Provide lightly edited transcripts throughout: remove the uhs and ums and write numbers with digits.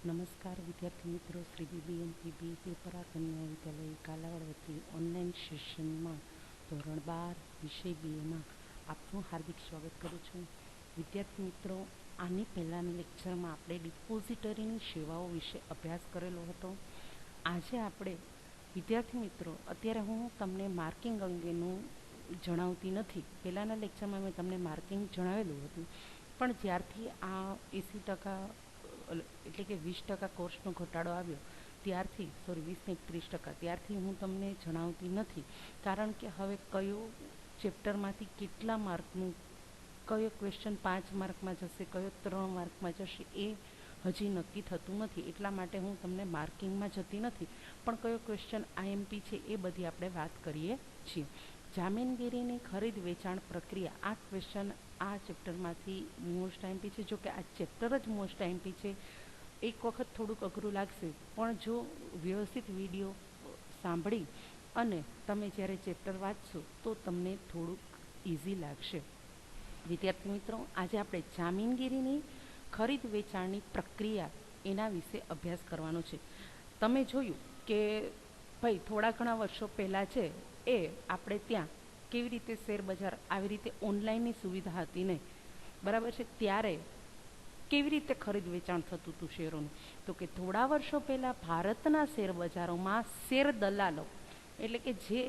નમસ્કાર વિદ્યાર્થી મિત્રો, શ્રી બીબીએમપીબી પેપરા કન્યા વિદ્યાલય કાલાવડ વતી ઓનલાઈન સેશનમાં ધોરણ 12 વિષય બીએમાં આપનું હાર્દિક સ્વાગત કરું છું. વિદ્યાર્થી મિત્રો, આની પહેલાંના લેક્ચરમાં આપણે ડિપોઝિટરીની સેવાઓ વિશે અભ્યાસ કરેલો હતો. આજે આપણે વિદ્યાર્થી મિત્રો, અત્યારે હું તમને માર્કિંગ અંગેનું જણાવતી નથી. પહેલાંના લેક્ચરમાં મેં તમને માર્કિંગ જણાવેલું હતું, પણ જ્યારથી આ 80% એટલે કે 20% કોર્સનો ઘટાડો આવ્યો ત્યારથી 20 ને 30%, ત્યારથી હું તમને જણાવતી નથી. કારણ કે હવે કયો ચેપ્ટરમાંથી કેટલા માર્કનું, કયો ક્વેશ્ચન 5 માર્કમાં જશે, કયો 3 માર્કમાં જશે, એ હજી નક્કી થતું નથી. એટલા માટે હું તમને માર્કિંગમાં જતી નથી, પણ કયો ક્વેશ્ચન આઈએમપી છે એ બધી આપણે વાત કરીએ છીએ. જામીનગીરીની ખરીદ વેચાણ પ્રક્રિયા, આ ક્વેશ્ચન આ ચેપ્ટરમાંથી મોસ્ટ આઈએમપી છે. જો કે આ ચેપ્ટર જ મોસ્ટ આઈએમપી છે. એક વખત થોડુંક અઘરું લાગશે, પણ જો વ્યવસ્થિત વિડીયો સાંભળી અને તમે જ્યારે ચેપ્ટર વાંચશો તો તમને થોડુંક ઇઝી લાગશે. વિદ્યાર્થી મિત્રો, આજે આપણે જામીનગીરીની ખરીદ વેચાણની પ્રક્રિયા એના વિશે અભ્યાસ કરવાનો છે. તમે જોયું કે ભાઈ થોડા ઘણા વર્ષો પહેલાં છે એ આપણે ત્યાં કેવી રીતે શેર બજાર આવી રીતે ઓનલાઈનની સુવિધા હતી નહીં, બરાબર છે. ત્યારે કેવી રીતે ખરીદ વેચાણ થતું હતું શેરોનું, તો કે થોડા વર્ષો પહેલાં ભારતના શેર બજારોમાં શેર દલાલો, એટલે કે જે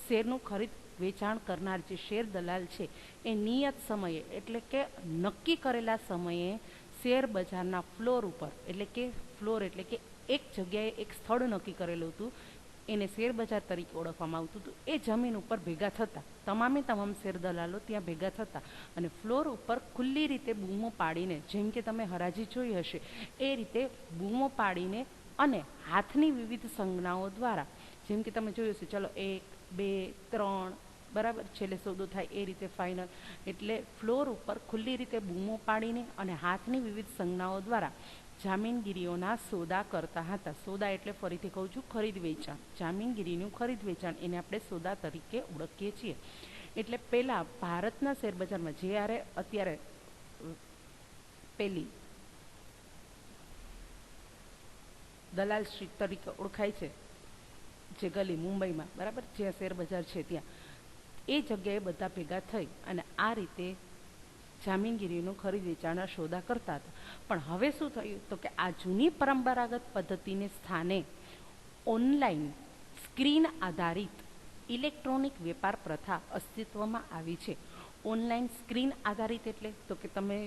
શેરનું ખરીદ વેચાણ કરનાર જે શેર દલાલ છે એ નિયત સમયે, એટલે કે નક્કી કરેલા સમયે શેર બજારના ફ્લોર ઉપર, એટલે કે એક જગ્યાએ એક સ્થળ નક્કી કરેલું હતું, એને શેર બજાર તરીકે ઓળખવામાં આવતું હતું. એ જમીન ઉપર ભેગા થતા, તમામ શેર દલાલો ત્યાં ભેગા થતા અને ફ્લોર ઉપર ખુલ્લી રીતે બૂમો પાડીને, જેમ કે તમે હરાજી જોઈ હશે એ રીતે બૂમો પાડીને અને હાથની વિવિધ સંજ્ઞાઓ દ્વારા, જેમ કે તમે જોયું હશે, ચલો 1, 2, 3, બરાબર, છેલ્લે સોદો થાય એ રીતે ફાઇનલ, એટલે ફ્લોર ઉપર ખુલ્લી રીતે બૂમો પાડીને અને હાથની વિવિધ સંજ્ઞાઓ દ્વારા જામીનગીરીઓના સોદા કરતા હતા. સોદા એટલે ફરીથી કહું છું, ખરીદ વેચાણ. જામીનગીરીનું ખરીદ વેચાણ એને આપણે સોદા તરીકે ઓળખીએ છીએ. એટલે પહેલાં ભારતના શેરબજારમાં જ્યારે અત્યારે પેલી દલાલ સ્ટ્રીટ તરીકે ઓળખાય છે, જે ગલી મુંબઈમાં, બરાબર, જ્યાં શેરબજાર છે ત્યાં, એ જગ્યાએ બધા ભેગા થઈ અને આ રીતે જામીનગીરીનું ખરીદ વેચાણના સોદા કરતા હતા. પણ હવે શું થયું, તો કે આ જૂની પરંપરાગત પદ્ધતિને સ્થાને ઓનલાઈન સ્ક્રીન આધારિત ઇલેક્ટ્રોનિક વેપાર પ્રથા અસ્તિત્વમાં આવી છે. ઓનલાઈન સ્ક્રીન આધારિત એટલે તો કે તમે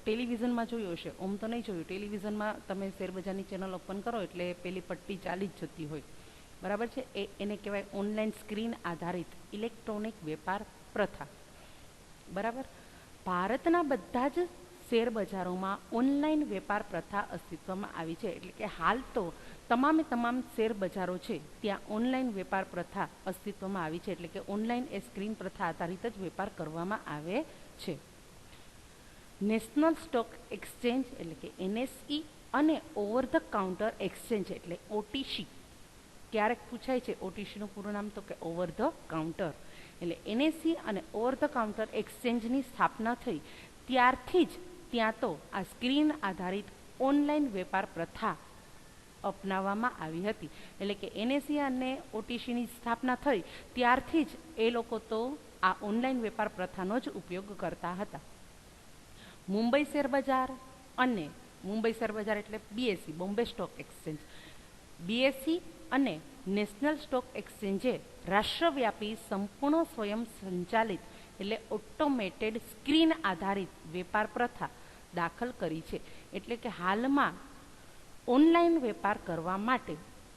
ટેલિવિઝનમાં જોયું હશે, ઓમ તો નહીં જોયું, ટેલિવિઝનમાં તમે શેરબજારની ચેનલ ઓપન કરો એટલે પેલી પટ્ટી ચાલી જ જતી હોય, બરાબર છે. એને કહેવાય ઓનલાઈન સ્ક્રીન આધારિત ઇલેક્ટ્રોનિક વેપાર પ્રથા, બરાબર. ભારતના બધા જ શેર બજારોમાં ઓનલાઈન વેપાર પ્રથા અસ્તિત્વમાં આવી છે. એટલે કે હાલ તો તમામ શેર બજારો છે ત્યાં ઓનલાઈન વેપાર પ્રથા અસ્તિત્વમાં આવી છે. એટલે કે ઓનલાઈન એ સ્ક્રીન પ્રથા આધારિત જ વેપાર કરવામાં આવે છે. નેશનલ સ્ટોક એક્સચેન્જ એટલે કે એનએસઈ અને ઓવર ધ કાઉન્ટર એક્સચેન્જ એટલે ઓટીસી, ક્યારેક પૂછાય છે ઓટીસીનું પૂરું નામ, તો કે ઓવર ધ કાઉન્ટર, એટલે એનએસઈ અને ઓવર ધ કાઉન્ટર એક્સચેન્જની સ્થાપના થઈ ત્યારથી જ ત્યાં તો આ સ્ક્રીન આધારિત ઓનલાઈન વેપાર પ્રથા અપનાવવામાં આવી હતી. એટલે કે એનએસઈ અને ઓટીસીની સ્થાપના થઈ ત્યારથી જ એ લોકો તો આ ઓનલાઈન વેપાર પ્રથાનો જ ઉપયોગ કરતા હતા. મુંબઈ શેરબજાર અને મુંબઈ શેરબજાર એટલે BSE, Bombay stock exchange, BSE અને નેશનલ સ્ટોક એક્સચેન્જે રાષ્ટ્રવ્યાપી સંપૂર્ણ સ્વયં સંચાલિત એટલે ઓટોમેટેડ સ્ક્રીન આધારિત વેપાર પ્રથા દાખલ કરી છે. એટલે કે હાલમાં ઓનલાઈન વેપાર કરવા માટે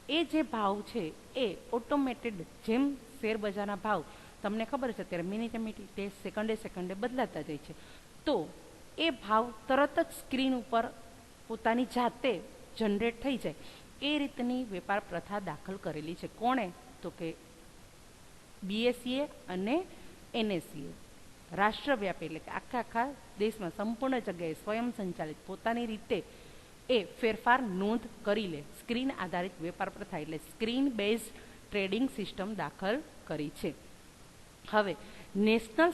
એ જે ભાવ છે એ ઓટોમેટેડ, જેમ શેરબજારના ભાવ તમને ખબર છે અત્યારે મિનિટે સેકન્ડે બદલાતા જાય છે, તો એ ભાવ તરત જ સ્ક્રીન ઉપર પોતાની જાતે જનરેટ થઈ જાય એ રીતની વેપાર પ્રથા દાખલ કરેલી છે. કોણે, તો કે બીએસઈએ અને એનએસઈએ, રાષ્ટ્રવ્યાપી, એટલે કે આખા દેશમાં સંપૂર્ણ જગ્યાએ સ્વયં સંચાલિત પોતાની રીતે એ ફેરફાર નોંધ કરી લે, સ્ક્રીન આધારિત વેપાર પ્રથા એટલે સ્ક્રીન બેઝ ટ્રેડિંગ સિસ્ટમ દાખલ કરી છે. હવે નેશનલ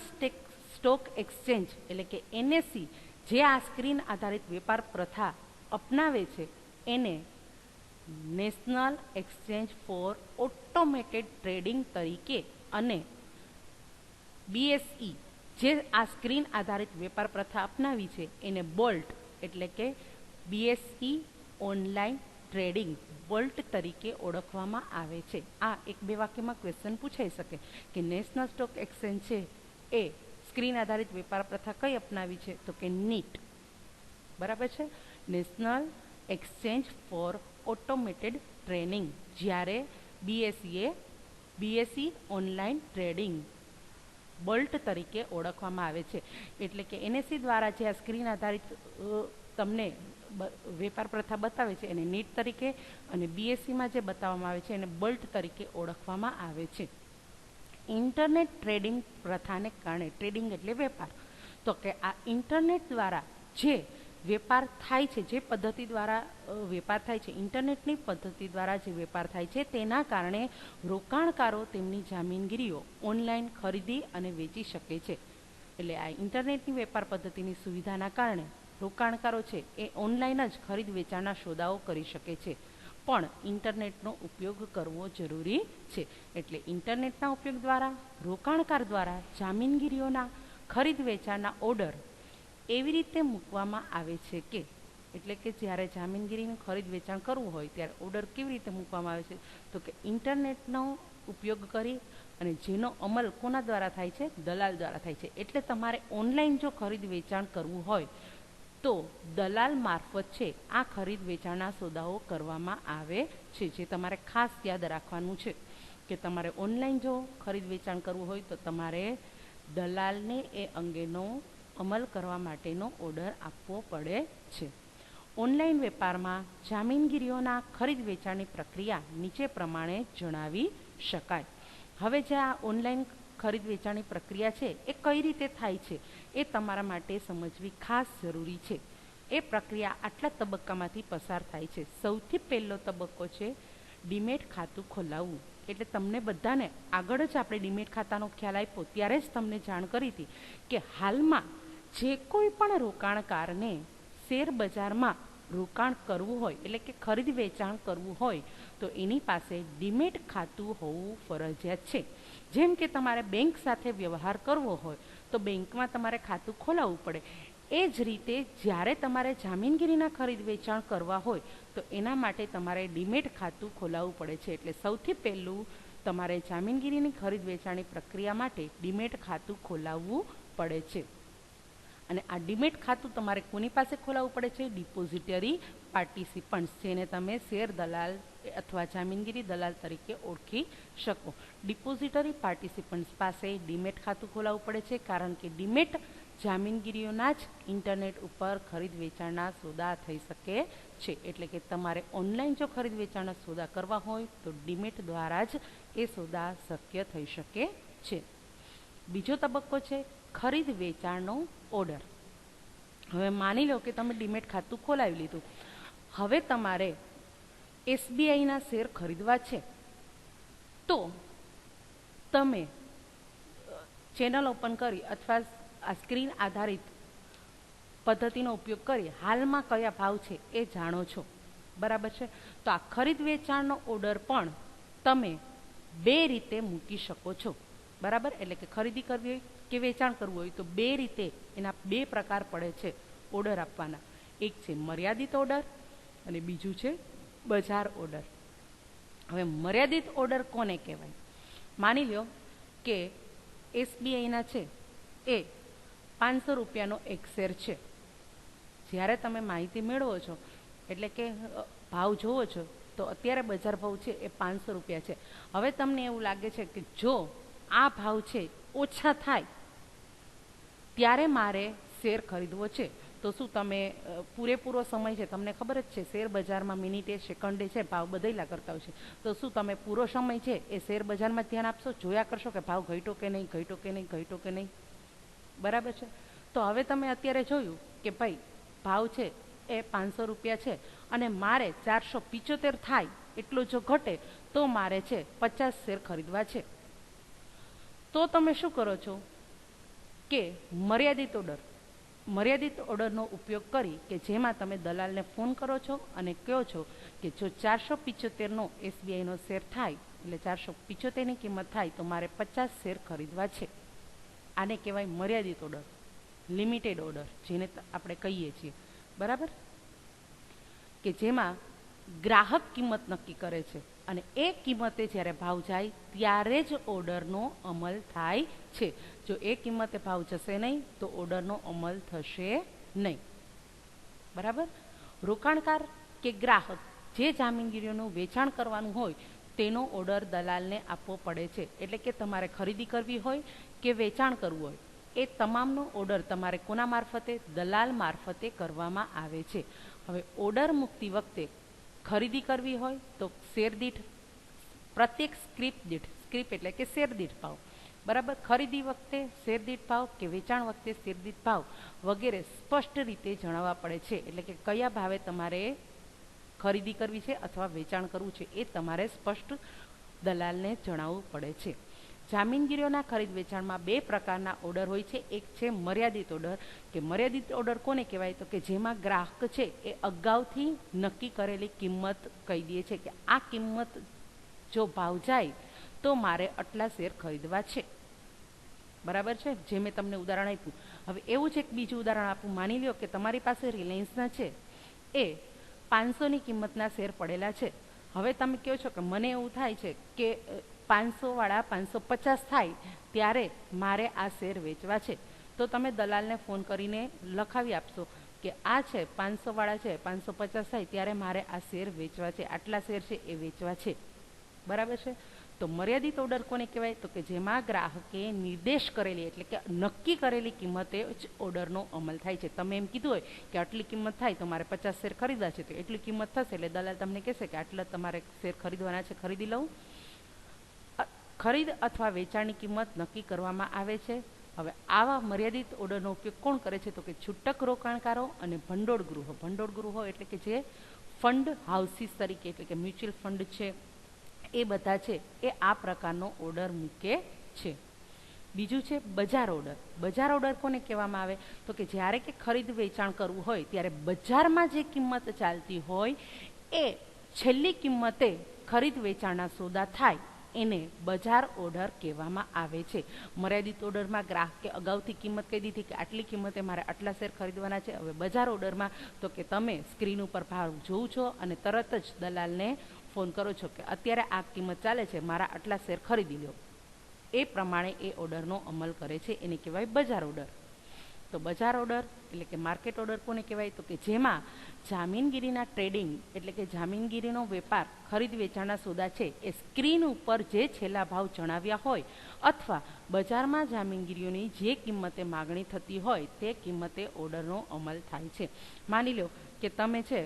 સ્ટોક એક્સચેન્જ એટલે કે એનએસઈ જે આ સ્ક્રીન આધારિત વેપાર પ્રથા અપનાવે છે એને national exchange for automated trading તરીકે અને BSE જે આ સ્ક્રીન આધારિત વેપાર પ્રથા અપનાવી છે એને બોલ્ટ એટલે કે BSE ઓનલાઈન ટ્રેડિંગ બોલ્ટ તરીકે ઓળખવામાં આવે છે. આ એક બે વાક્યમાં ક્વેશ્ચન પૂછાઈ શકે કે નેશનલ સ્ટોક એક્સચેન્જ છે એ સ્ક્રીન આધારિત વેપાર પ્રથા કઈ અપનાવી છે, તો કે નીટ. બરાબર છે, national exchange for automated trading. જ્યારે BSE ઓનલાઈન ટ્રેડિંગ બોલ્ટ તરીકે ઓળખવામાં આવે છે. એટલે કે NSE દ્વારા જે આ સ્ક્રીન આધારિત તમને વેપાર પ્રથા બતાવે છે એને નીટ તરીકે અને BSEમાં જે બતાવવામાં આવે છે એને બોલ્ટ તરીકે ઓળખવામાં આવે છે. ઇન્ટરનેટ ટ્રેડિંગ પ્રથાને કારણે, ટ્રેડિંગ એટલે વેપાર, તો કે આ ઇન્ટરનેટ દ્વારા જે વેપાર થાય છે, જે પદ્ધતિ દ્વારા વેપાર થાય છે, ઇન્ટરનેટની પદ્ધતિ દ્વારા જે વેપાર થાય છે તેના કારણે રોકાણકારો તેમની જામીનગીરીઓ ઓનલાઈન ખરીદી અને વેચી શકે છે. એટલે આ ઇન્ટરનેટની વેપાર પદ્ધતિની સુવિધાના કારણે રોકાણકારો છે એ ઓનલાઈન જ ખરીદ વેચાણના સોદાઓ કરી શકે છે. પણ ઇન્ટરનેટનો ઉપયોગ કરવો જરૂરી છે. એટલે ઇન્ટરનેટના ઉપયોગ દ્વારા રોકાણકાર દ્વારા જામીનગીરીઓના ખરીદ વેચાણના ઓર્ડર એવી રીતે મૂકવામાં આવે છે કે, એટલે કે જ્યારે જામીનગીરીનું ખરીદ વેચાણ કરવું હોય ત્યારે ઓર્ડર કેવી રીતે મૂકવામાં આવે છે, તો કે ઇન્ટરનેટનો ઉપયોગ કરી અને જેનો અમલ કોના દ્વારા થાય છે, દલાલ દ્વારા થાય છે. એટલે તમારે ઓનલાઈન જો ખરીદ વેચાણ કરવું હોય તો દલાલ મારફત છે આ ખરીદ વેચાણના સોદાઓ કરવામાં આવે છે. જે તમારે ખાસ યાદ રાખવાનું છે કે તમારે ઓનલાઈન જો ખરીદ વેચાણ કરવું હોય તો તમારે દલાલને એ અંગેનો અમલ કરવા માટેનો ઓર્ડર આપવો પડે છે. ઓનલાઈન વેપારમાં જામીનગીરીઓના ખરીદ વેચાણની પ્રક્રિયા નીચે પ્રમાણે જણાવી શકાય. હવે જે આ ઓનલાઈન ખરીદ વેચાણની પ્રક્રિયા છે એ કઈ રીતે થાય છે એ તમારા માટે સમજવી ખાસ જરૂરી છે. એ પ્રક્રિયા આટલા તબક્કામાંથી પસાર થાય છે. સૌથી પહેલો તબક્કો છે ડીમેટ ખાતું ખોલાવવું. એટલે તમને બધાને આગળ જ આપણે ડીમેટ ખાતાનો ખ્યાલ આપ્યો ત્યારે જ તમને જાણ કરી હતી કે હાલમાં જે કોઈ પણ રોકાણકારને શેર બજારમાં રોકાણ કરવું હોય, એટલે કે ખરીદ વેચાણ કરવું હોય તો એની પાસે ડીમેટ ખાતું હોવું ફરજિયાત છે. જેમ કે તમારે બેંક સાથે વ્યવહાર કરવો હોય તો બેંકમાં તમારે ખાતું ખોલાવવું પડે. એ જ રીતે જ્યારે તમારે જામીનગીરીના ખરીદ વેચાણ કરવા હોય તો એના માટે તમારે ડીમેટ ખાતું ખોલાવવું પડે છે. એટલે સૌથી પહેલું તમારે જામીનગીરીની ખરીદ વેચાણની પ્રક્રિયા માટે ડીમેટ ખાતું ખોલાવવું પડે છે. અને આ ડીમેટ ખાતું તમારે કોની પાસે ખોલાવવું પડે છે? ડિપોઝિટરી પાર્ટિસિપન્ટ્સ, જેને તમે શેર દલાલ અથવા જામીનગીરી દલાલ તરીકે ઓળખી શકો. ડિપોઝિટરી પાર્ટિસિપન્ટ્સ પાસે ડીમેટ ખાતું ખોલાવવું પડે છે કારણ કે ડીમેટ જામીનગીરીઓના જ ઇન્ટરનેટ ઉપર ખરીદ વેચાણના સોદા થઈ શકે છે. એટલે કે તમારે ઓનલાઈન જો ખરીદ વેચાણના સોદા કરવા હોય તો ડીમેટ દ્વારા જ એ સોદા શક્ય થઈ શકે છે. બીજો તબક્કો છે ખરીદ વેચાણનો ઓર્ડર. હવે માની લો કે તમે ડીમેટ ખાતું ખોલાવી લીધું. હવે તમારે SBIના શેર ખરીદવા છે તો તમે ચેનલ ઓપન કરી અથવા આ સ્ક્રીન આધારિત પદ્ધતિનો ઉપયોગ કરી હાલમાં કયા ભાવ છે એ જાણો છો. બરાબર છે, તો આ ખરીદ વેચાણનો ઓર્ડર પણ તમે બે રીતે મૂકી શકો છો. બરાબર, એટલે કે ખરીદી કરવી હોય કે વેચાણ કરવું હોય તો બે રીતે એના બે પ્રકાર પડે છે ઓર્ડર આપવાના. એક છે મર્યાદિત ઓર્ડર અને બીજું છે બજાર ઓર્ડર. હવે મર્યાદિત ઓર્ડર કોને કહેવાય? માની લો કે SBIના છે એ 500 રૂપિયાનો એક શેર છે. જ્યારે તમે માહિતી મેળવો છો એટલે કે ભાવ જોવો છો તો અત્યારે બજાર ભાવ છે એ 500 રૂપિયા છે. હવે તમને એવું લાગે છે કે જો આ ભાવ છે ઓછા થાય ત્યારે મારે શેર ખરીદવો છે, તો શું તમે પૂરેપૂરો સમય છે, તમને ખબર જ છે શેર બજારમાં મિનિટે સેકન્ડે છે ભાવ બદલ્યા કરતા હોય છે, તો શું તમે પૂરો સમય છે એ શેર બજારમાં ધ્યાન આપશો? જોયા કરશો કે ભાવ ઘટ્યો કે નહીં, ઘટ્યો કે નહીં, ઘટ્યો કે નહીં? બરાબર છે, તો હવે તમે અત્યારે જોયું કે ભાઈ ભાવ છે એ 500 રૂપિયા છે અને મારે 475 થાય એટલો જો ઘટે તો મારે છે 50 શેર ખરીદવા છે. તો તમે શું કરો છો કે મર્યાદિત ઓર્ડર મર્યાદિત ઓર્ડરનો ઉપયોગ કરી કે જેમાં તમે દલાલને ફોન કરો છો અને કહો છો કે જો 475નો SBIનો શેર થાય, એટલે 475ની કિંમત થાય તો મારે 50 શેર ખરીદવા છે. આને કહેવાય મર્યાદિત ઓર્ડર, લિમિટેડ ઓર્ડર જેને આપણે કહીએ છીએ, બરાબર, કે જેમાં ગ્રાહક કિંમત નક્કી કરે છે અને એ કિંમતે જ્યારે ભાવ જાય ત્યારે જ ઓર્ડરનો અમલ થાય છે. જો એ કિંમતે ભાવ જશે નહીં તો ઓર્ડરનો અમલ થશે નહીં, બરાબર. રોકાણકાર કે ગ્રાહક જે જામીનગીરીઓનું વેચાણ કરવાનું હોય તેનો ઓર્ડર દલાલને આપવો પડે છે. એટલે કે તમારે ખરીદી કરવી હોય કે વેચાણ કરવું હોય, એ તમામનો ઓર્ડર તમારે કોના મારફતે? દલાલ મારફતે કરવામાં આવે છે. હવે ઓર્ડર મૂકતી વખતે ખરીદી કરવી હોય તો શેર દીઠ પ્રત્યેક સ્ક્રીપ દીઠ, સ્ક્રીપ એટલે કે શેર દીઠ ભાવ, બરાબર. ખરીદી વખતે શેર દીઠ ભાવ કે વેચાણ વખતે શેર દીઠ ભાવ વગેરે સ્પષ્ટ રીતે જણાવવા પડે છે. એટલે કે કયા ભાવે તમારે ખરીદી કરવી છે અથવા વેચાણ કરવું છે એ તમારે સ્પષ્ટ દલાલને જણાવવું પડે છે. જામીનગીરીઓના ખરીદ વેચાણમાં બે પ્રકારના ઓર્ડર હોય છે. એક છે મર્યાદિત ઓર્ડર, કે મર્યાદિત ઓર્ડર કોને કહેવાય? તો કે જેમાં ગ્રાહક છે એ અગાઉથી નક્કી કરેલી કિંમત કહી દે છે કે આ કિંમત જો ભાવ જાય તો મારે આટલા શેર ખરીદવા છે, બરાબર છે, જે મેં તમને ઉદાહરણ આપ્યું. હવે એવું છે એક બીજું ઉદાહરણ આપું. માની લો કે તમારી પાસે રિલાયન્સના છે એ 500ની કિંમતના શેર પડેલા છે. હવે તમે કહો છો કે મને એવું થાય છે કે 500વાળા 550 થાય ત્યારે મારે આ શેર વેચવા છે. તો તમે દલાલને ફોન કરીને લખાવી આપશો કે આ છે 500વાળા છે, 550 થાય ત્યારે મારે આ શેર વેચવા છે, આટલા શેર છે એ વેચવા છે, બરાબર છે. તો મર્યાદિત ઓર્ડર કોને કહેવાય? તો કે જેમાં ગ્રાહકે નિર્દેશ કરેલી એટલે કે નક્કી કરેલી કિંમતે જ ઓર્ડરનો અમલ થાય છે. તમે એમ કીધું હોય કે આટલી કિંમત થાય તો મારે 50 શેર ખરીદવા છે, તો એટલી કિંમત થશે એટલે દલાલ તમને કહેશે કે આટલા તમારે શેર ખરીદવાના છે, ખરીદી લઉં. ખરીદ અથવા વેચાણની કિંમત નક્કી કરવામાં આવે છે. હવે આવા મર્યાદિત ઓર્ડરનો ઉપયોગ કોણ કરે છે? તો કે છૂટક રોકાણકારો અને ભંડોળ ગૃહો. ભંડોળ ગૃહો એટલે કે જે ફંડ હાઉસીસ તરીકે, એટલે કે મ્યુચ્યુઅલ ફંડ છે એ બધા છે એ આ પ્રકારનો ઓર્ડર મૂકે છે. બીજું છે બજાર ઓર્ડર. બજાર ઓર્ડર કોને કહેવામાં આવે? તો કે જ્યારે કે ખરીદ વેચાણ કરવું હોય ત્યારે બજારમાં જે કિંમત ચાલતી હોય એ છેલ્લી કિંમતે ખરીદ વેચાણના સોદા થાય એને બજાર ઓર્ડર કહેવામાં આવે છે. મર્યાદિત ઓર્ડરમાં ગ્રાહકે અગાઉથી કિંમત કહી દીધી કે આટલી કિંમતે મારે આટલા શેર ખરીદવાના છે. હવે બજાર ઓર્ડરમાં તો કે તમે સ્ક્રીન ઉપર ભાવ જોવો છો અને તરત જ દલાલને ફોન કરો છો કે અત્યારે આ કિંમત ચાલે છે, મારા આટલા શેર ખરીદી લો. એ પ્રમાણે એ ઓર્ડરનો અમલ કરે છે, એને કહેવાય બજાર ઓર્ડર. તો બજાર ઓર્ડર એટલે કે માર્કેટ ઓર્ડર કોને કહેવાય? તો કે જેમાં જામીનગીરીના ટ્રેડિંગ એટલે કે જામીનગીરીનો વેપાર, ખરીદ વેચાણના સોદા છે એ સ્ક્રીન ઉપર જે છેલ્લા ભાવ જણાવ્યા હોય અથવા બજારમાં જામીનગીરીઓની જે કિંમતે માગણી થતી હોય તે કિંમતે ઓર્ડરનો અમલ થાય છે. માની લો કે તમે છે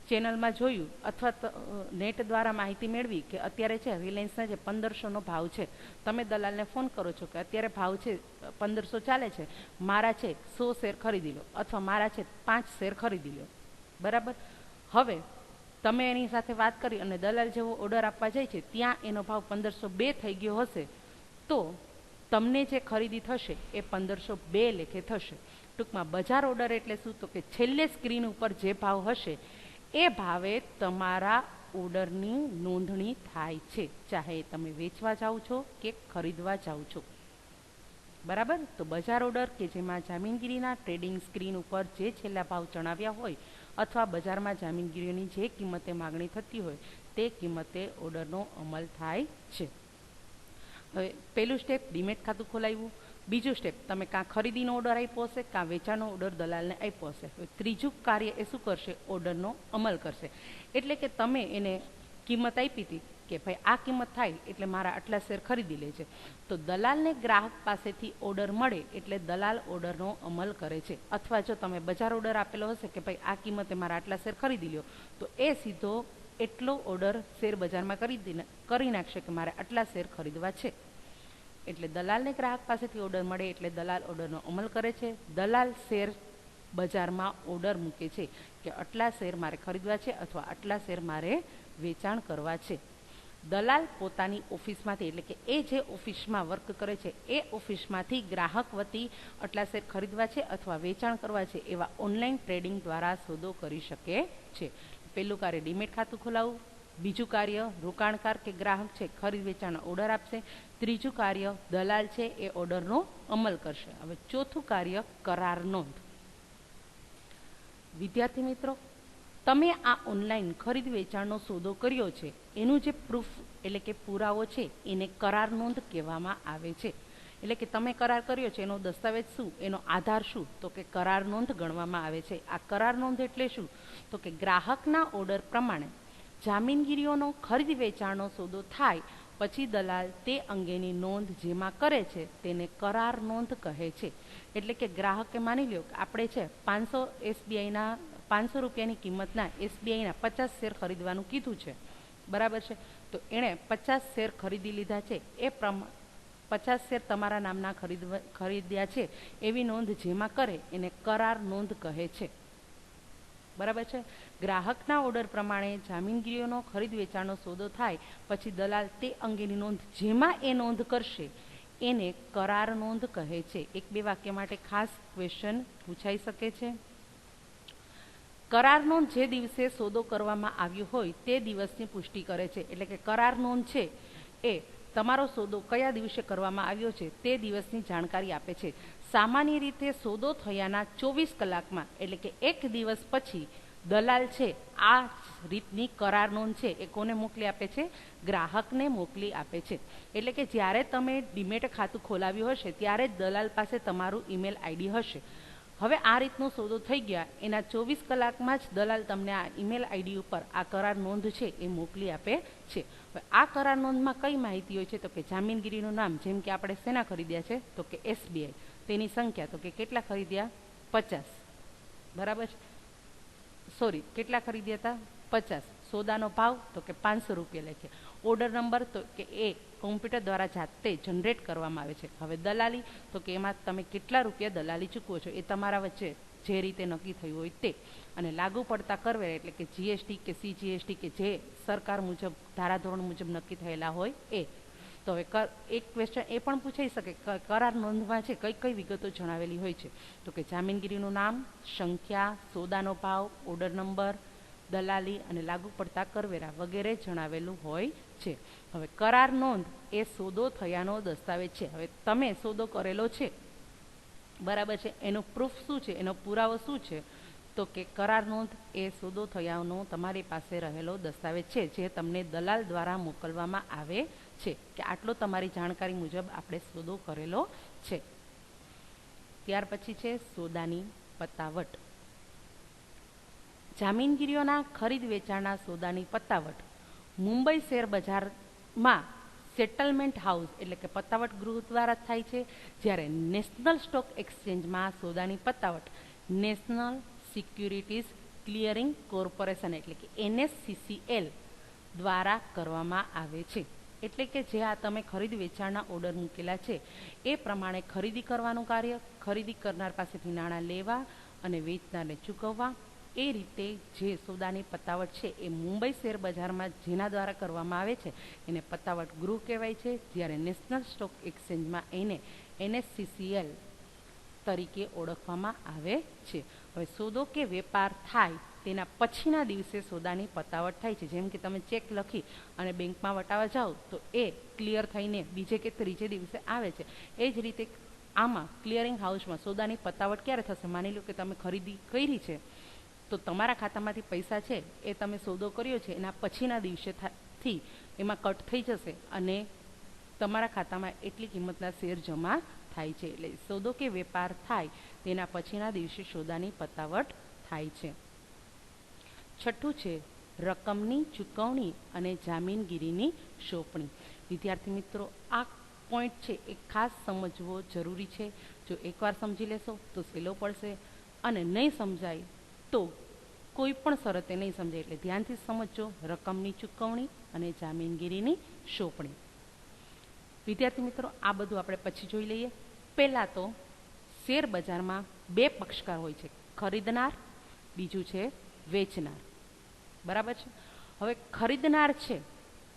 ચેનલમાં જોયું અથવા નેટ દ્વારા માહિતી મેળવી કે અત્યારે છે રિલાયન્સના જે 1500નો ભાવ છે, તમે દલાલને ફોન કરો છો કે અત્યારે ભાવ છે 1500 ચાલે છે, મારા છે 100 શેર ખરીદી લો અથવા મારા છે 5 શેર ખરીદી લો, બરાબર. હવે તમે એની સાથે વાત કરી અને દલાલ જેવો ઓર્ડર આપવા જાય છે ત્યાં એનો ભાવ 1502 થઈ ગયો હશે તો તમને જે ખરીદી થશે એ 1502 લેખે થશે. ટૂંકમાં બજાર ઓર્ડર એટલે શું? તો કે છેલ્લે સ્ક્રીન ઉપર જે ભાવ હશે એ ભાવે તમારા ઓર્ડરની નોંધણી થાય છે, ચાહે તમે વેચવા જાઓ છો કે ખરીદવા જાઓ છો, બરાબર. તો બજાર ઓર્ડર કે જેમાં જામીનગીરીના ટ્રેડિંગ સ્ક્રીન ઉપર જે છેલ્લા ભાવ જણાવ્યા હોય અથવા બજારમાં જામીનગીરીઓની જે કિંમતે માગણી થતી હોય તે કિંમતે ઓર્ડરનો અમલ થાય છે. હવે પહેલું સ્ટેપ ડીમેટ ખાતું ખોલાવ્યું. બીજું સ્ટેપ તમે કાં ખરીદીનો ઓર્ડર આપ્યો હશે કાં વેચાણનો ઓર્ડર દલાલને આપ્યો હશે. ત્રીજું કાર્ય એ શું કરશે? ઓર્ડરનો અમલ કરશે. એટલે કે તમે એને કિંમત આપી હતી કે ભાઈ આ કિંમત થાય એટલે મારા આટલા શેર ખરીદી લે છે, તો દલાલને ગ્રાહક પાસેથી ઓર્ડર મળે એટલે દલાલ ઓર્ડરનો અમલ કરે છે. અથવા જો તમે બજાર ઓર્ડર આપેલો હશે કે ભાઈ આ કિંમતે મારા આટલા શેર ખરીદી લ્યો, તો એ સીધો એટલો ઓર્ડર શેર બજારમાં કરી નાખશે કે મારે આટલા શેર ખરીદવા છે. એટલે દલાલને ગ્રાહક પાસેથી ઓર્ડર મળે એટલે દલાલ ઓર્ડરનો અમલ કરે છે. દલાલ શેર બજારમાં ઓર્ડર મૂકે છે કે આટલા શેર મારે ખરીદવા છે અથવા આટલા શેર મારે વેચાણ કરવા છે. દલાલ પોતાની ઓફિસમાંથી એટલે કે એ જે ઓફિસમાં વર્ક કરે છે એ ઓફિસમાંથી ગ્રાહક વતી આટલા શેર ખરીદવા છે અથવા વેચાણ કરવા છે એવા ઓનલાઈન ટ્રેડિંગ દ્વારા સોદો કરી શકે છે. પહેલું કાર્ય ડીમેટ ખાતું ખોલાવવું, બીજું કાર્ય રોકાણકાર કે ગ્રાહક છે ખરીદ વેચાણનો ઓર્ડર આપશે, ત્રીજું કાર્ય દલાલ છે એ ઓર્ડરનો અમલ કરશે. હવે ચોથું કાર્ય કરાર નોંધ. વિદ્યાર્થી મિત્રો, તમે આ ઓનલાઈન ખરીદ વેચાણનો સોદો કર્યો છે એનું જે પ્રૂફ એટલે કે પુરાવો છે એને કરાર નોંધ કહેવામાં આવે છે. એટલે કે તમે કરાર કર્યો છે એનો દસ્તાવેજ શું, એનો આધાર શું, તો કે કરાર નોંધ ગણવામાં આવે છે. આ કરાર નોંધ એટલે શું, તો કે ગ્રાહકના ઓર્ડર પ્રમાણે જામીનગીરીઓનો ખરીદ વેચાણનો સોદો થાય પછી દલાલ તે અંગેની નોંધ જેમાં કરે છે તેને કરાર નોંધ કહે છે. એટલે કે ગ્રાહકે માની લ્યો કે આપણે છે 500 રૂપિયાની કિંમતના એસબીઆઈના 50 શેર ખરીદવાનું કીધું છે, બરાબર છે. તો એણે 50 શેર ખરીદી લીધા છે, એ 50 શેર તમારા નામના ખરીદ્યા છે એવી નોંધ જેમાં કરે એને કરાર નોંધ કહે છે, બરાબર છે. ગ્રાહકના ઓર્ડર પ્રમાણે જામીનગીરીઓનો ખરીદ વેચાણનો સોદો થાય પછી દલાલ તે અંગેની નોંધ જેમાં એ નોંધ કરશે એને કરાર નોંધ કહે છે. એક બે વાક્ય માટે ખાસ ક્વેશ્ચન પૂછાઈ શકે છે. કરાર નોંધ જે દિવસે સોદો કરવામાં આવ્યો હોય તે દિવસની પુષ્ટિ કરે છે. એટલે કે કરાર નોંધ છે એ તમારો સોદો કયા દિવસે કરવામાં આવ્યો છે તે દિવસની જાણકારી આપે છે. સામાન્ય રીતે સોદો થયાના 24 કલાકમાં એટલે કે એક દિવસ પછી દલાલ છે આ રીતની કરાર નોંધ છે એ કોને મોકલી આપે છે, ગ્રાહકને મોકલી આપે છે. એટલે કે જ્યારે તમે ડીમેટ ખાતું ખોલાવ્યું હશે ત્યારે જ દલાલ પાસે તમારું ઈમેલ આઈડી હશે. હવે આ રીતનો સોદો થઈ ગયા એના 24 કલાકમાં જ દલાલ તમને આ ઈમેલ આઈડી ઉપર આ કરાર નોંધ છે એ મોકલી આપે છે. હવે આ કરાર નોંધમાં કઈ માહિતી હોય છે, તો કે જામીનગીરીનું નામ, જેમ કે આપણે શેના ખરીદ્યા છે તો કે એસબીઆઈ, તેની સંખ્યા તો કે કેટલા ખરીદ્યા 50, બરાબર છે. સોરી, કેટલા ખરીદ્યા હતા 50. સોદાનો ભાવ તો કે 500 રૂપિયા લખ્યા. ઓર્ડર નંબર તો કે એ કોમ્પ્યુટર દ્વારા જાતે જનરેટ કરવામાં આવે છે. હવે દલાલી તો કે એમાં તમે કેટલા રૂપિયા દલાલી ચૂકવો છો એ તમારા વચ્ચે જે રીતે નક્કી થયું હોય તે. અને લાગુ પડતા કરવેરા એટલે કે જીએસટી કે સીજીએસટી કે જે સરકાર મુજબ ધારાધોરણ મુજબ નક્કી થયેલા હોય એ. તો હવે એક ક્વેશ્ચન એ પણ પૂછાઈ શકે કરાર નોંધમાં છે કઈ કઈ વિગતો જણાવેલી હોય છે, તો કે જામીનગીરીનું નામ, સંખ્યા, સોદાનો ભાવ, ઓર્ડર નંબર, દલાલી અને લાગુ પડતા કરવેરા વગેરે જણાવેલું હોય છે. હવે કરાર નોંધ એ સોદો થયાનો દસ્તાવેજ છે. હવે તમે સોદો કરેલો છે, બરાબર છે, એનો પ્રૂફ શું છે, એનો પુરાવો શું છે, તો કે કરાર નોંધ એ સોદો થયાનો તમારી પાસે રહેલો દસ્તાવેજ છે જે તમને દલાલ દ્વારા મોકલવામાં આવે છે કે આટલો તમારી જાણકારી મુજબ આપણે સોદો કરેલો છે. ત્યાર પછી છે સોદાની પતાવટ. જામીનગીરીઓના ખરીદ વેચાણના સોદાની પતાવટ મુંબઈ શેર બજારમાં સેટલમેન્ટ હાઉસ એટલે કે પતાવટ ગૃહ દ્વારા થાય છે, જ્યારે નેશનલ સ્ટોક એક્સચેન્જમાં સોદાની પતાવટ નેશનલ સિક્યુરિટીઝ ક્લિયરિંગ કોર્પોરેશન એટલે કે NSCCL દ્વારા કરવામાં આવે છે. એટલે કે જે આ તમે ખરીદ વેચાણના ઓર્ડર મૂકેલા છે એ પ્રમાણે ખરીદી કરવાનું કાર્ય, ખરીદી કરનાર પાસેથી નાણાં લેવા અને વેચનારને ચૂકવવા, એ રીતે જે સોદાની પતાવટ છે એ મુંબઈ શેર બજારમાં જેના દ્વારા કરવામાં આવે છે એને પતાવટ ગૃહ કહેવાય છે, જ્યારે નેશનલ સ્ટોક એક્સચેન્જમાં એને NSCCL તરીકે ઓળખવામાં આવે છે. હવે સોદો કે વેપાર થાય તેના પછીના દિવસે સોદાની પતાવટ થાય છે. જેમ કે તમે ચેક લખી અને બેંકમાં વટાવવા જાઓ તો એ ક્લિયર થઈને બીજે કે ત્રીજે દિવસે આવે છે. એ જ રીતે આમાં ક્લિયરિંગ હાઉસમાં સોદાની પતાવટ ક્યારે થશે, માની લો કે તમે ખરીદી કરી છે તો તમારા ખાતામાંથી પૈસા છે એ તમે સોદો કર્યો છે એના પછીના દિવસેથી એમાં કટ થઈ જશે અને તમારા ખાતામાં એટલી કિંમતના શેર જમા થાય છે. એટલે સોદો કે વેપાર થાય તેના પછીના દિવસે સોદાની પતાવટ થાય છે. છઠ્ઠું છે રકમની ચૂકવણી અને જામીનગીરીની સોંપણી. વિદ્યાર્થી મિત્રો, આ પોઈન્ટ છે એ ખાસ સમજવો જરૂરી છે. જો એકવાર સમજી લેશો તો સહેલો પડશે અને નહીં સમજાય તો કોઈ પણ શરતે નહીં સમજાય, એટલે ધ્યાનથી સમજજો. રકમની ચૂકવણી અને જામીનગીરીની સોંપણી. વિદ્યાર્થી મિત્રો, આ બધું આપણે પછી જોઈ લઈએ. પહેલાં તો શેર બજારમાં બે પક્ષકાર હોય છે, ખરીદનાર, બીજું છે વેચનાર, બરાબર છે. હવે ખરીદનાર છે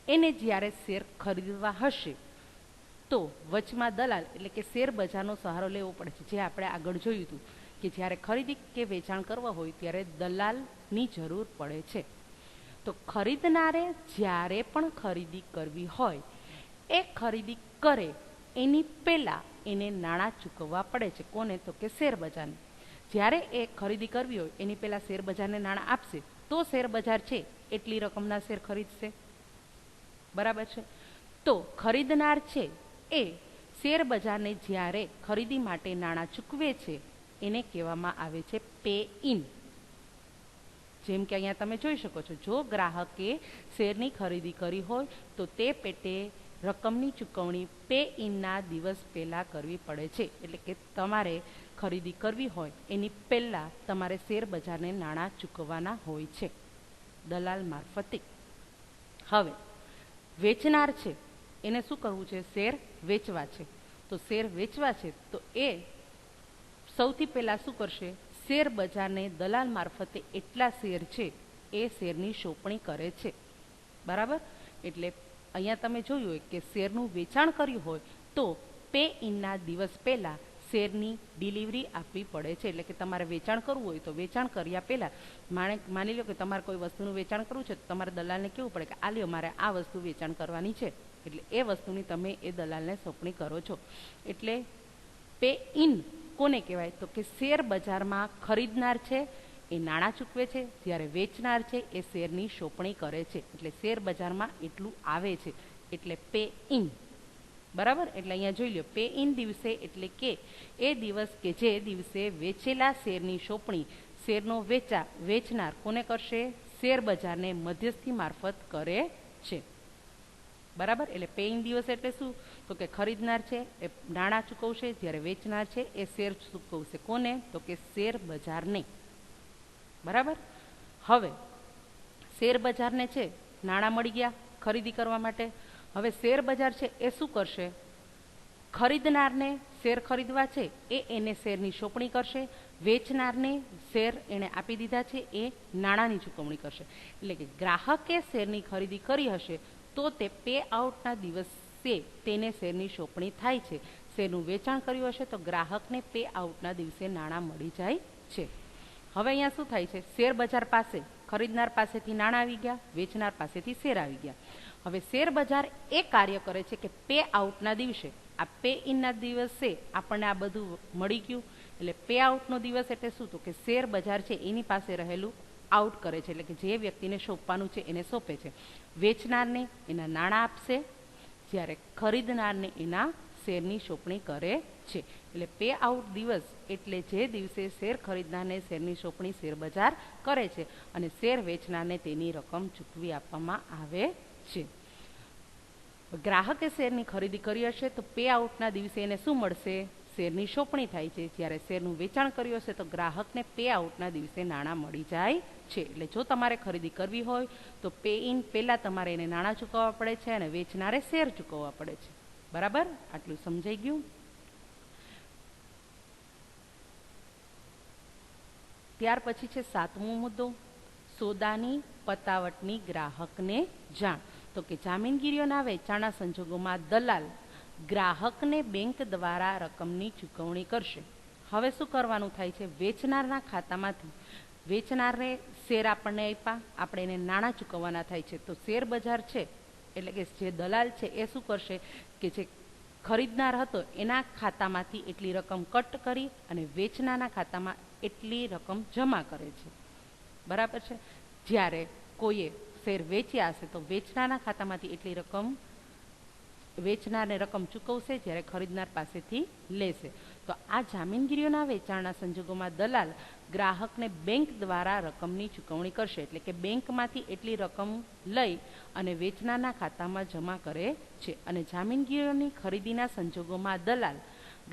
એને જ્યારે શેર ખરીદવા હશે તો વચમાં દલાલ એટલે કે શેર બજારનો સહારો લેવો પડે છે, જે આપણે આગળ જોયું હતું કે જ્યારે ખરીદી કે વેચાણ કરવા હોય ત્યારે દલાલની જરૂર પડે છે. તો ખરીદનારે જ્યારે પણ ખરીદી કરવી હોય એ ખરીદી કરે એની પહેલાં એને નાણાં ચૂકવવા પડે છે. કોને? તો કે શેર બજારને. જ્યારે એ ખરીદી કરવી હોય એની પહેલાં શેર બજારને નાણાં આપશે તો શેર બજાર છે એટલી રકમના શેર ખરીદશે. બરાબર છે. તો ખરીદનાર છે એ શેર બજારને જ્યારે ખરીદી માટે નાણાં ચૂકવે છે એને કહેવામાં આવે છે પે ઇન. જેમ કે અહીંયા તમે જોઈ શકો છો, જો ગ્રાહકે શેરની ખરીદી કરી હોય તો તે પેટે રકમની ચૂકવણી પે ઇનના દિવસ પહેલાં કરવી પડે છે. એટલે કે તમારે ખરીદી કરવી હોય એની પહેલાં તમારે શેર બજારને નાણાં ચૂકવવાના હોય છે દલાલ મારફતે. હવે વેચનાર છે એને શું કરવું છે? શેર વેચવા છે. તો શેર વેચવા છે તો એ સૌથી પહેલાં શું કરશે? શેર બજારને દલાલ મારફતે એટલા શેર છે એ શેરની સોંપણી કરે છે. બરાબર. એટલે અહીંયા તમે જોયું હોય કે શેરનું વેચાણ કર્યું હોય તો પે ઇનના દિવસ પહેલાં શેરની ડિલિવરી આપવી પડે છે. એટલે કે તમારે વેચાણ કરવું હોય તો વેચાણ કર્યા પહેલાં માની લો કે તમારે કોઈ વસ્તુનું વેચાણ કરવું છે તો તમારે દલાલને કહેવું પડે કે આ લ્યો મારે આ વસ્તુ વેચાણ કરવાની છે. એટલે એ વસ્તુની તમે એ દલાલને સોંપણી કરો છો. એટલે પે ઇન કોને કહેવાય? તો કે શેર બજારમાં ખરીદનાર છે એ નાણાં ચૂકવે છે, જ્યારે વેચનાર છે એ શેરની સોંપણી કરે છે. એટલે શેર બજારમાં એટલું આવે છે એટલે પે ઇન. બરાબર. એટલે અહીંયા જોઈ લો, પે ઇન દિવસે એટલે કે એ દિવસ કે જે દિવસે વેચેલા શેરની સોંપણી શેરનો વેચનાર કોને કરશે? શેર બજારને મધ્યસ્થી મારફત કરે છે. બરાબર. એટલે પે ઇન દિવસ એટલે શું? તો કે ખરીદનાર છે એ નાણાં ચૂકવશે, જ્યારે વેચનાર છે એ શેર ચૂકવશે. કોને? તો કે શેર બજારને. બરાબર. હવે શેર બજારને છે નાણાં મળી ગયા ખરીદી કરવા માટે. હવે શેર બજાર છે એ શું કરશે? ખરીદનારને શેર ખરીદવા છે એને શેરની સોંપણી કરશે, વેચનારને શેર એણે આપી દીધા છે એ નાણાંની ચૂકવણી કરશે. એટલે કે ગ્રાહકે શેરની ખરીદી કરી હશે તો તે પે આઉટના દિવસે તેને શેરની સોંપણી થાય છે. શેરનું વેચાણ કર્યું હશે તો ગ્રાહકને પે આઉટના દિવસે નાણાં મળી જાય છે. હવે અહીંયા શું થાય છે? શેર બજાર પાસે ખરીદનાર પાસેથી નાણાં આવી ગયા, વેચનાર પાસેથી શેર આવી ગયા. હવે શેર બજાર એ કાર્ય કરે છે કે પે આઉટના દિવસે, આ પે ઇનના દિવસે આપણને આ બધું મળી ગયું. એટલે પે આઉટનો દિવસ એટલે શું? તો કે શેર બજાર છે એની પાસે રહેલું આઉટ કરે છે. એટલે કે જે વ્યક્તિને સોંપવાનું છે એને સોંપે છે. વેચનારને એના નાણાં આપશે, જ્યારે ખરીદનારને એના શેરની સોંપણી કરે છે. એટલે પે આઉટ દિવસ એટલે જે દિવસે શેર ખરીદનારને શેરની સોંપણી શેર બજાર કરે છે અને શેર વેચનારને તેની રકમ ચૂકવી આપવામાં આવે છે. ગ્રાહકે શેરની ખરીદી કરી હશે તો પે આઉટના દિવસે એને શું મળશે? શેરની સોંપણી થાય છે. જ્યારે શેરનું વેચાણ કર્યું હશે તો ગ્રાહકને પે આઉટના દિવસે નાણાં મળી જાય છે. એટલે જો તમારે ખરીદી કરવી હોય તો પે ઇન પહેલાં તમારે એને નાણાં ચૂકવવા પડે છે અને વેચનારે શેર ચૂકવવા પડે છે. બરાબર. આટલું સમજાઈ ગયું? ત્યાર પછી છે 7મો મુદ્દો, સોદાની પતાવટની ગ્રાહકને જાણ. તો કે જામીનગીરીઓના વેચાણના સંજોગોમાં દલાલ ગ્રાહકને બેંક દ્વારા રકમની ચૂકવણી કરશે. હવે શું કરવાનું થાય છે? વેચનારના ખાતામાંથી વેચનારને શેર આપણને આપ્યા, આપણે એને નાણાં ચૂકવવાના થાય છે. તો શેર બજાર છે એટલે કે જે દલાલ છે એ શું કરશે કે જે ખરીદનાર હતો એના ખાતામાંથી એટલી રકમ કટ કરી અને વેચનારના ખાતામાં એટલી રકમ જમા કરે છે. બરાબર છે. જ્યારે કોઈએ શેર વેચ્યા હશે તો વેચનારના ખાતામાંથી એટલી રકમ વેચનારને રકમ ચૂકવશે, જ્યારે ખરીદનાર પાસેથી લેશે. તો આ જામીનગીરીઓના વેચાણના સંજોગોમાં દલાલ ગ્રાહકને બેંક દ્વારા રકમની ચૂકવણી કરશે. એટલે કે બેંકમાંથી એટલી રકમ લઈ અને વેચનારના ખાતામાં જમા કરે છે. અને જામીનગીરીઓની ખરીદીના સંજોગોમાં દલાલ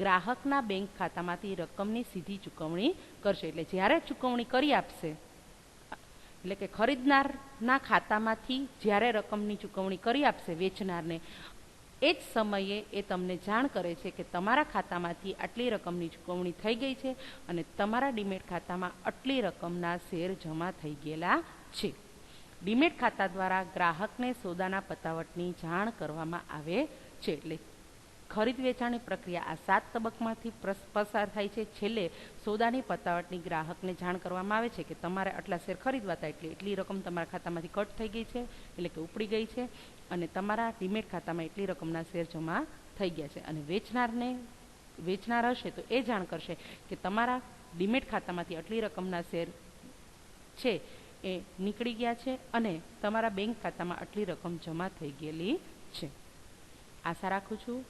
ગ્રાહકના બેંક ખાતામાંથી રકમની સીધી ચૂકવણી કરશે. એટલે જ્યારે ચૂકવણી કરી આપશે, એટલે કે ખરીદનારના ખાતામાંથી જ્યારે રકમની ચૂકવણી કરી આપશે વેચનારને, એ જ સમયે એ તમને જાણ કરે છે કે તમારા ખાતામાંથી આટલી રકમની ચૂકવણી થઈ ગઈ છે અને તમારા ડીમેટ ખાતામાં આટલી રકમના શેર જમા થઈ ગયેલા છે. ડીમેટ ખાતા દ્વારા ગ્રાહકને સોદાના પતાવટની જાણ કરવામાં આવે છે. એટલે ખરીદ વેચાણની પ્રક્રિયા આ 7 તબક્કામાંથી પસાર થાય છે. છેલ્લે સોદાની પતાવટની ગ્રાહકને જાણ કરવામાં આવે છે કે તમારે આટલા શેર ખરીદવાતા એટલી રકમ તમારા ખાતામાંથી કટ થઈ ગઈ છે, એટલે કે ઉપડી ગઈ છે, અને તમારા ડીમેટ ખાતામાં એટલી રકમના શેર જમા થઈ ગયા છે. અને વેચનાર હશે તો એ જાણ કરશે કે તમારા ડીમેટ ખાતામાંથી આટલી રકમના શેર છે એ નીકળી ગયા છે અને તમારા બેંક ખાતામાં આટલી રકમ જમા થઈ ગયેલી છે. આશા રાખું છું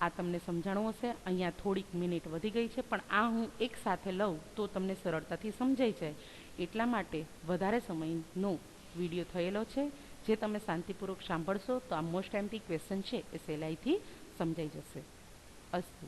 આ તમને સમજાણું હશે. અહીંયા થોડીક મિનિટ વધી ગઈ છે, પણ આ હું એક સાથે લઉં તો તમને સરળતાથી સમજાઈ જાય એટલા માટે વધારે સમયનો વિડીયો થયેલો છે. જે તમે શાંતિપૂર્વક સાંભળશો તો આ મોસ્ટ એમ્પટી ક્વેશ્ચન છે એ સહેલાઈથી સમજાઈ જશે. અસ્તુ.